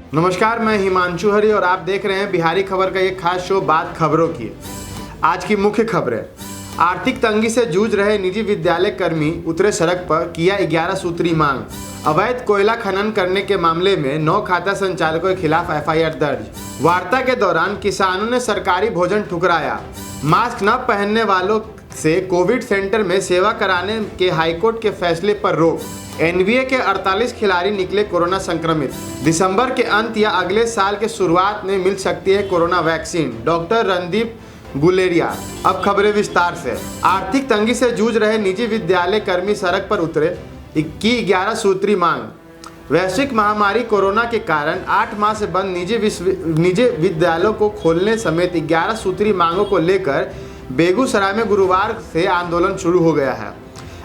नमस्कार, मैं हिमांशु हरी और आप देख रहे हैं बिहारी खबर का एक खास शो बात खबरों की। आज की मुख्य खबरें। आर्थिक तंगी से जूझ रहे निजी विद्यालय कर्मी उतरे सड़क पर, किया 11 सूत्री मांग। अवैध कोयला खनन करने के मामले में 9 खाता संचालकों के खिलाफ एफआईआर दर्ज। वार्ता के दौरान किसानों ने सरकारी भोजन ठुकराया। मास्क न पहनने वालों से कोविड सेंटर में सेवा कराने के हाईकोर्ट के फैसले पर रोक। एनबीए के 48 खिलाड़ी निकले कोरोना संक्रमित। दिसंबर के अंत या अगले साल के शुरुआत में मिल सकती है corona vaccine, doctor Randeep Guleria. अब खबरें विस्तार से। आर्थिक तंगी से जूझ रहे निजी विद्यालय कर्मी सड़क पर उतरे, की 11 सूत्री मांग। वैश्विक महामारी कोरोना के कारण 8 माह से बंद निजी विद्यालयों को खोलने समेत 11 सूत्री मांगों को लेकर बेगूसराय में गुरुवार से आंदोलन शुरू हो गया है।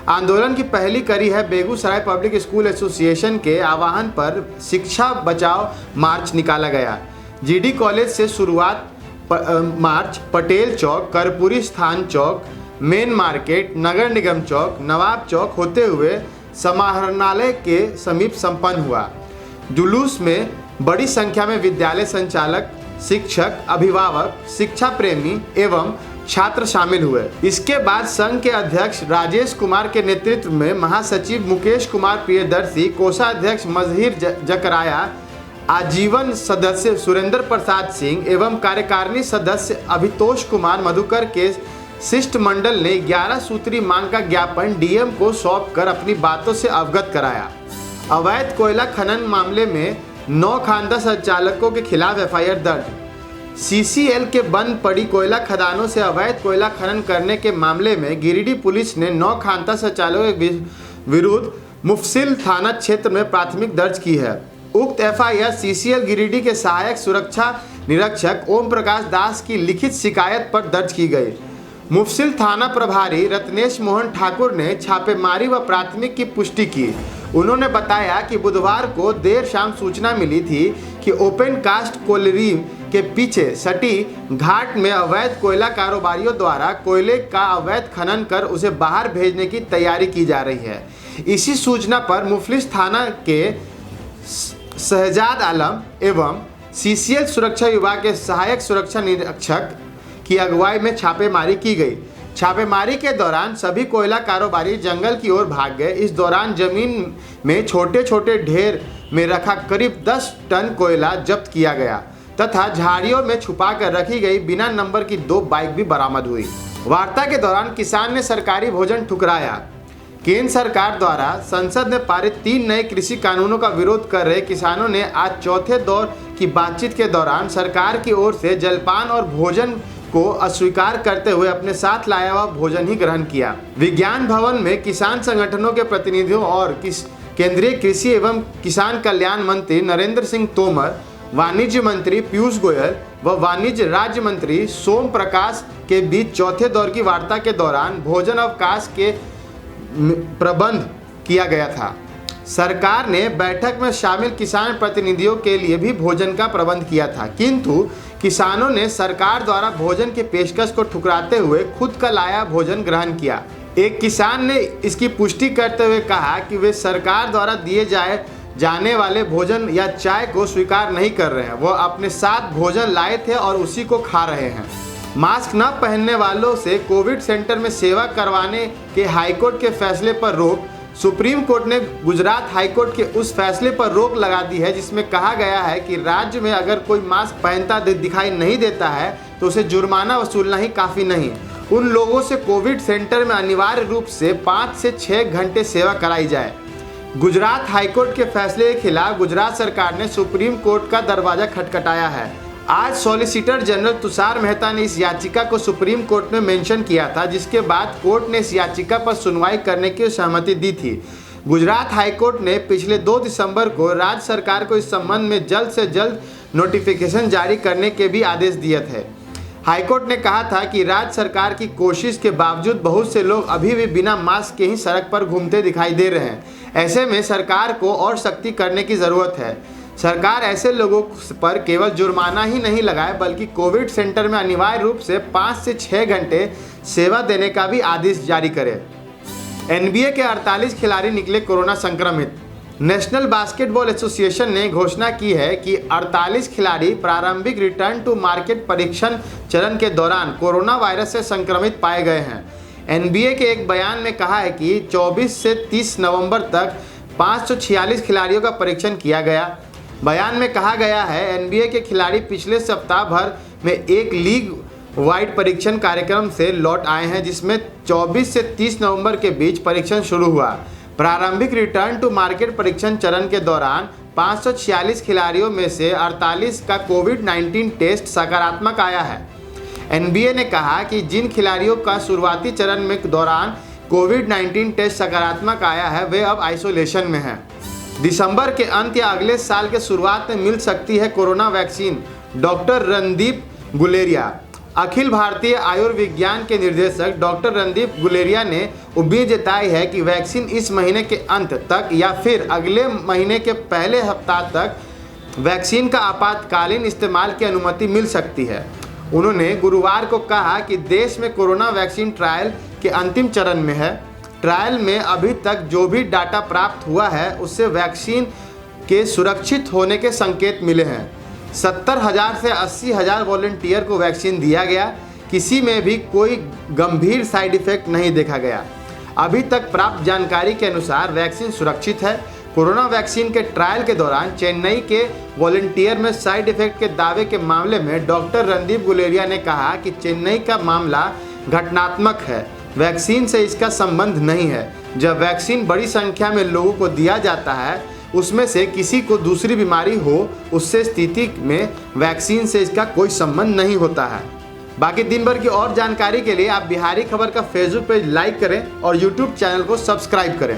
आंदोलन की पहली कड़ी है बेगूसराय पब्लिक स्कूल एसोसिएशन के आह्वान पर शिक्षा बचाओ मार्च निकाला गया। जीडी कॉलेज से शुरुआत मार्च पटेल चौक, कर्पूरी स्थान चौक, मेन मार्केट, नगर निगम चौक, नवाब चौक होते हुए समाहरणालय के समीप संपन्न हुआ। जुलूस में बड़ी संख्या में विद्यालय संचालक, शिक्षक, अभिभावक, शिक्षा प्रेमी एवं छात्र शामिल हुए। इसके बाद संघ के अध्यक्ष राजेश कुमार के नेतृत्व में महासचिव मुकेश कुमार प्रियदर्शी, कोषाध्यक्ष मजहिर जकराया, आजीवन सदस्य सुरेंद्र प्रसाद सिंह एवं कार्यकारिणी सदस्य अभितोष कुमार मधुकर के शिष्टमंडल ने 11 सूत्री मांग का ज्ञापन डीएम को सौंपकर अपनी बातों से अवगत कराया। अवैध कोयला खनन मामले में 9 खानदा संचालकों के खिलाफ एफआईआर दर्ज। सीसीएल के बंद पड़ी कोयला खदानों से अवैध कोयला खनन करने के मामले में गिरिडीह पुलिस ने 9 खानदा संचालकों के विरुद्ध मुफस्सिल थाना क्षेत्र में प्राथमिक दर्ज की है। उक्त एफआईआर सीसीएल गिरिडीह के सहायक सुरक्षा निरीक्षक ओम प्रकाश दास की लिखित शिकायत पर दर्ज की गई। मुफस्सिल थाना प्रभारी रत्नेश मोहन ठाकुर ने छापेमारी व प्राथमिक की पुष्टि की। उन्होंने बताया कि बुधवार को देर शाम सूचना मिली थी कि ओपन कास्ट कोयलरी के पीछे सटी घाट में अवैध कोयला कारोबारियों द्वारा कोयले का अवैध खनन कर उसे बाहर भेजने की तैयारी की जा रही है। इसी सूचना पर मुफस्सिल थाना के शहजाद आलम एवं सीसीएल सुरक्षा विभाग के सहायक सुरक्षा निरीक्षक की अगुवाई में छापेमारी की गई। छापेमारी के दौरान सभी कोयला कारोबारी जंगल की ओर भाग गए। इस दौरान जमीन में छोटे छोटे ढेर में रखा करीब 10 टन कोयला जब्त किया गया तथा झाड़ियों में छुपा कर रखी गई बिना नंबर की 2 बाइक भी बरामद हुई। वार्ता के दौरान किसान ने सरकारी भोजन ठुकराया। केंद्र सरकार द्वारा संसद में पारित 3 नए कृषि कानूनों का विरोध कर रहे किसानों ने आज चौथे दौर की बातचीत के दौरान सरकार की ओर से जलपान और भोजन को अस्वीकार करते हुए अपने साथ लाया हुआ भोजन ही ग्रहण किया। विज्ञान भवन में किसान संगठनों के प्रतिनिधियों और केंद्रीय कृषि एवं किसान कल्याण मंत्री नरेंद्र सिंह तोमर, वाणिज्य मंत्री पीयूष गोयल व वाणिज्य राज्य मंत्री सोम प्रकाश के बीच चौथे दौर की वार्ता के दौरान भोजन अवकाश के प्रबंध किया गया था। सरकार ने बैठक में शामिल किसान प्रतिनिधियों के लिए भी भोजन का प्रबंध किया था, किंतु किसानों ने सरकार द्वारा भोजन की पेशकश को ठुकराते हुए खुद का लाया भोजन ग्रहण किया। एक किसान ने इसकी पुष्टि करते हुए कहा कि वे सरकार द्वारा दिए जाने वाले भोजन या चाय को स्वीकार नहीं कर रहे हैं। वह अपने साथ भोजन लाए थे और उसी को खा रहे हैं। मास्क न पहनने वालों से कोविड सेंटर में सेवा करवाने के हाईकोर्ट के फैसले पर रोक। सुप्रीम कोर्ट ने गुजरात हाईकोर्ट के उस फैसले पर रोक लगा दी है जिसमें कहा गया है कि राज्य में अगर कोई मास्क पहनता दिखाई नहीं देता है तो उसे जुर्माना वसूलना ही काफ़ी नहीं। उन लोगों से कोविड सेंटर में अनिवार्य रूप से 5 से 6 घंटे सेवा कराई जाए। गुजरात हाईकोर्ट के फैसले के खिलाफ गुजरात सरकार ने सुप्रीम कोर्ट का दरवाजा खटखटाया है। आज सॉलिसिटर जनरल तुषार मेहता ने इस याचिका को सुप्रीम कोर्ट में मेंशन किया था, जिसके बाद कोर्ट ने इस याचिका पर सुनवाई करने की सहमति दी थी। गुजरात हाईकोर्ट ने पिछले 2 दिसंबर को राज्य सरकार को इस संबंध में जल्द से जल्द नोटिफिकेशन जारी करने के भी आदेश दिए थे। हाईकोर्ट ने कहा था कि राज्य सरकार की कोशिश के बावजूद बहुत से लोग अभी भी बिना मास्क के ही सड़क पर घूमते दिखाई दे रहे हैं। ऐसे में सरकार को और सख्ती करने की ज़रूरत है। सरकार ऐसे लोगों पर केवल जुर्माना ही नहीं लगाए बल्कि कोविड सेंटर में अनिवार्य रूप से 5 से 6 घंटे सेवा देने का भी आदेश जारी करे। एनबीए के 48 खिलाड़ी निकले कोरोना संक्रमित। नेशनल बास्केटबॉल एसोसिएशन ने घोषणा की है कि 48 खिलाड़ी प्रारंभिक रिटर्न टू मार्केट परीक्षण चरण के दौरान कोरोना वायरस से संक्रमित पाए गए हैं। एनबीए के एक बयान में कहा है कि 24 से 30 नवंबर तक 546 खिलाड़ियों का परीक्षण किया गया। बयान में कहा गया है एनबीए के खिलाड़ी पिछले सप्ताह भर में एक लीग वाइड परीक्षण कार्यक्रम से लौट आए हैं, जिसमें 24 से 30 नवंबर के बीच परीक्षण शुरू हुआ। प्रारंभिक रिटर्न टू मार्केट परीक्षण चरण के दौरान 546 खिलाड़ियों में से 48 का कोविड-19 टेस्ट सकारात्मक आया है। एनबीए ने कहा कि जिन खिलाड़ियों का शुरुआती चरण में दौरान कोविड-19 टेस्ट सकारात्मक आया है वे अब आइसोलेशन में हैं। दिसंबर के अंत या अगले साल के शुरुआत में मिल सकती है corona vaccine. Doctor Randeep Guleria, Akhil Bharatiya Ayurvigyan के निर्देशक डॉक्टर रणदीप गुलेरिया ने उम्मीद जताई है कि वैक्सीन इस महीने के अंत तक या फिर अगले महीने के पहले हफ्ता तक वैक्सीन का आपातकालीन इस्तेमाल की अनुमति मिल सकती है। उन्होंने गुरुवार को कहा कि देश में कोरोना वैक्सीन ट्रायल के अंतिम चरण में है। ट्रायल में अभी तक जो भी डाटा प्राप्त हुआ है उससे वैक्सीन के सुरक्षित होने के संकेत मिले हैं। 70,000 से 80,000 वॉलंटियर को वैक्सीन दिया गया। किसी में भी कोई गंभीर साइड इफेक्ट नहीं देखा गया। अभी तक प्राप्त जानकारी के अनुसार वैक्सीन सुरक्षित है। कोरोना वैक्सीन के ट्रायल के दौरान चेन्नई के वॉलंटियर में साइड इफेक्ट के दावे के मामले में डॉक्टर रणदीप गुलेरिया ने कहा कि चेन्नई का मामला घटनात्मक है, वैक्सीन से इसका संबंध नहीं है। जब वैक्सीन बड़ी संख्या में लोगों को दिया जाता है, उसमें से किसी को दूसरी बीमारी हो, उससे स्थिति में वैक्सीन से इसका कोई संबंध नहीं होता है। बाकी दिन भर की और जानकारी के लिए आप बिहारी खबर का फेसबुक पेज लाइक करें और यूट्यूब चैनल को सब्सक्राइब करें।